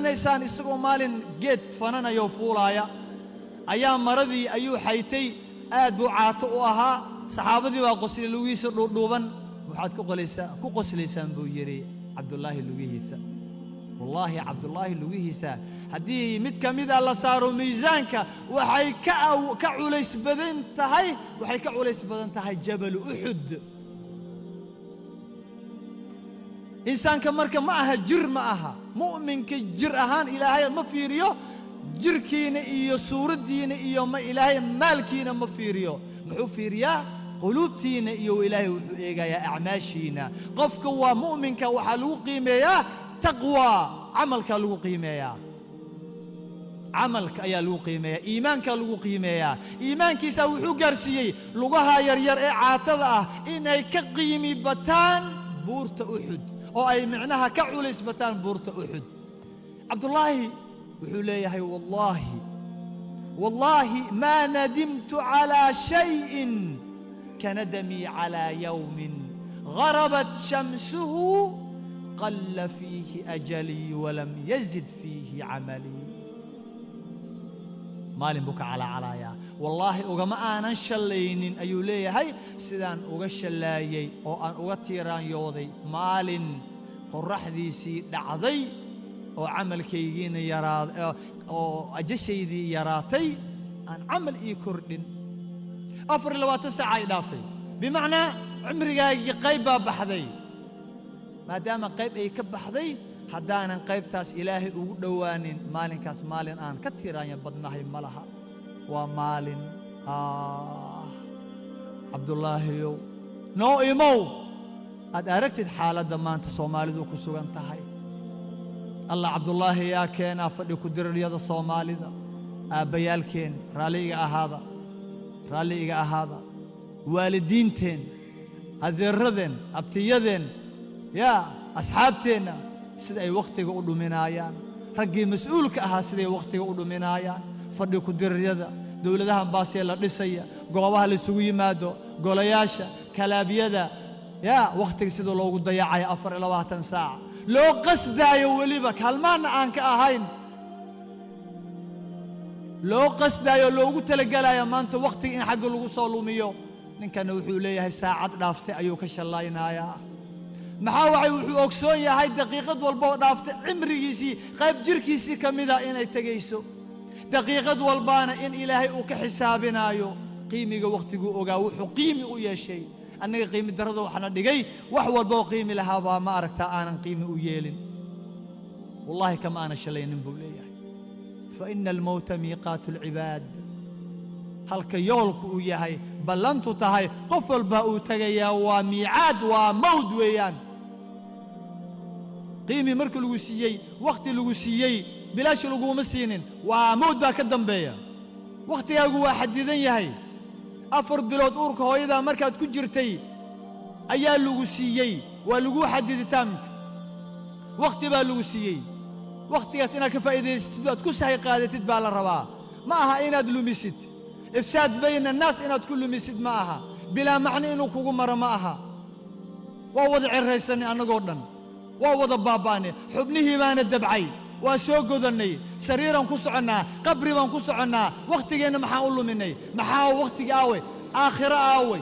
garanaysaan isagoo maalin geed fananayo fuulaaya ayaa maradii ayuu xaytay aad buu caato u ahaa saxaabadii baa qoslay lugihiisa dhuudhuuban waxaad ku qoslaysaan buu yiri Cabdullaahi lugihiisa wallahi Cabdullaahi lugihiisa haddii mid ka mid ah la saaro miisaanka waxay ka culays badan tahay jabal Uhud insaanka marka ma aha jir ma aha mu'minka jir ahaan ilaahay ma fiiriyo jirkiina iyo suuradiina iyo ma ilaahay maalkiina ma fiiriyo muxuu fiiriyaa qulubtiina iyo ilaahay wuxuu eegayaa acmaashiina qofka waa mu'minka waxa lagu qiimeeyaa taqwa amalka lagu qiimeeyaa amalka ayaa lagu qiimeeyaa iimaanka lagu qiimeeyaa iimaankiisa wuxuu gaarsiiyay lugaha yaryar ee caatada ah inay ka qiimi bataan buurta Uhud oo ay macnaha ka culays bataan buurta Uhud Cabdullaahi wuxuu leeyahay wallahi ma nadimtu ala shay'in kanadami ala yawmin gharabat shamsuhu qalla fihi ajali wa lam yazid fihi amali maalin buka calaya wallahi ugama aanan shalaynin ayuu leeyahay sidaan uga shalaayay oo aan uga tiiraanyooday maalin qorraxdiisii dhacday oo amalkaygiina yaraaday oo ajashaydii yaraatay aan amal ii kordhin 24 saac ay dhaafay bimaana umrigaagii qayb baa baxday maadaama qayb ay ka baxday haddaanan qaybtaas ilaahay ugu dhawaanin maalinkaas maalin aan ka tiiraanya badnahay malaha waa maalin Cabdullaahi noo imow aad aragtid xaaladda maanta Soomaalidu ku sugan tahay Allah Cabdullaahi yaa keena fadhi ku dirriyada Soomaalida aabayaalkeen raaliga ahaada waalidiinteen adeeradeen abtiyadeen yaa asxaabteena sida ay waqtiga u dhuminayaan raggii mas'uulka ahaa sida ay waqtiga u dhuminayaan fadhi ku dirriyada dawladaha baasee la dhisaya goobaha la isugu yimaado golayaasha kalaabiyada yaa waqtiga sida loogu dayacay 24 saac loo qasdaayo waliba kalmaana aan ka ahayn loo qasdaayo loogu talagalayo maanta waqtiga in xaq lagu soo lumiyo ninkana wuxuu leeyahay saacad dhaaftay ayuu ka shalaynayaa maxaa waxay wuxuu ogsoon yahay daqiiqad walba oo dhaaftay cimrigiisii qayb jirkiisii kamida inay tagayso daqiiqad walbaana in ilaahay uu ka xisaabinaayo qiimiga waqtigu ogaa wuxuu qiimi u yeeshay annaga qiimi darada waxna dhigay wax walba oo qiimi lahaa baa ma aragta aanan qiimi u yeelin wallahi kama ana shalaynin buu leeyahay fa inna al-mawta miiqatu al-ibaad halka yoolku uu yahay ballantu tahay qof walba uu tagayaa waa miicaad waa mawd weeyaan qiimi markii lagu siiyay waqti lagu siiyay bilaash laguma siinin waa mawd baa ka dambeeya waqtigaagu waa xadidan yahay 4 bilood uurka hooyada markaad ku jirtay ayaa lagu siiyay waa lagu xadiditaanka waqti baa lagu siiyay waqtigaas inaad ka faa'iidaysatid aad ku sahay qaadatid baa la rabaa ma aha inaad lumisid ifsaad bayna الناس inaad ku lumisid ma aha bila macna inuu kugu maro ma aha waa wada ciraysan anagoo dhan waa wada baabaane xubnihii baana dabcay waa soo godanay sariiran ku soconaa qabri baan ku soconaa waqtigeena maxaa u luminay maxaa waqtiga aawe aakhira aawe